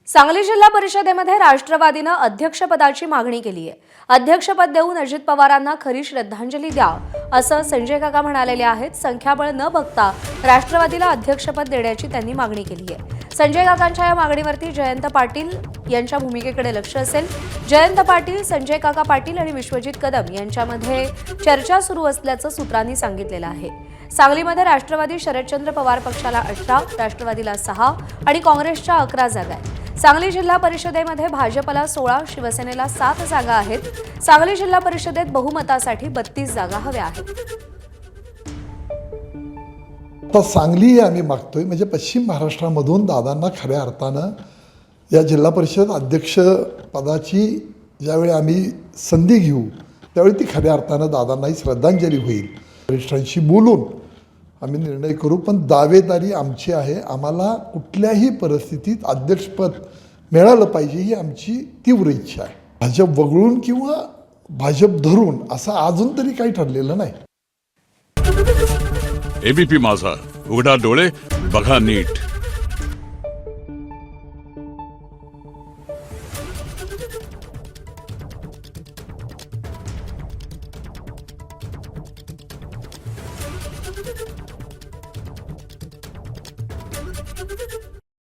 सांगली जिल्हा परिषदेमध्ये राष्ट्रवादीनं अध्यक्षपदाची मागणी केली आहे। अध्यक्षपद देऊन अजित पवारांना खरी श्रद्धांजली द्या असं संजय काका म्हणालेले आहेत। संख्याबळ न बघता राष्ट्रवादीला अध्यक्षपद देण्याची त्यांनी मागणी केली आहे। संजय काकांच्या या मागणीवरती जयंत पाटील यांच्या भूमिकेकडे लक्ष असेल। जयंत पाटील, संजय काका पाटील आणि विश्वजित कदम यांच्यामध्ये चर्चा सुरू असल्याचं सूत्रांनी सांगितलेलं आहे। सांगलीमध्ये राष्ट्रवादी शरदचंद्र पवार पक्षाला 18, राष्ट्रवादीला 6 आणि काँग्रेसच्या 11 जागा आहेत। सांगली जिल्हा परिषदेमध्ये भाजपला 16, शिवसेनेला 7 जागा आहेत। सांगली जिल्हा परिषदेत बहुमतासाठी 32 जागा हव्या आहेत। आता सांगली आम्ही मागतोय, म्हणजे पश्चिम महाराष्ट्रामधून दादांना खऱ्या अर्थानं या जिल्हा परिषद अध्यक्ष पदाची ज्यावेळी आम्ही संधी घेऊ त्यावेळी ती खऱ्या अर्थानं दादांनाही श्रद्धांजली होईल। वरिष्ठांशी बोलून आम्ही निर्णय करू, पण दावेदारी आमची आहे। आम्हाला कुठल्याही परिस्थितीत अध्यक्षपद मिळालं पाहिजे ही आमची तीव्र इच्छा आहे। भाजप वगळून किंवा भाजप धरून असं अजून तरी काही ठरलेलं नाही। एबीपी माझा, उघडा डोळे बघा नीट।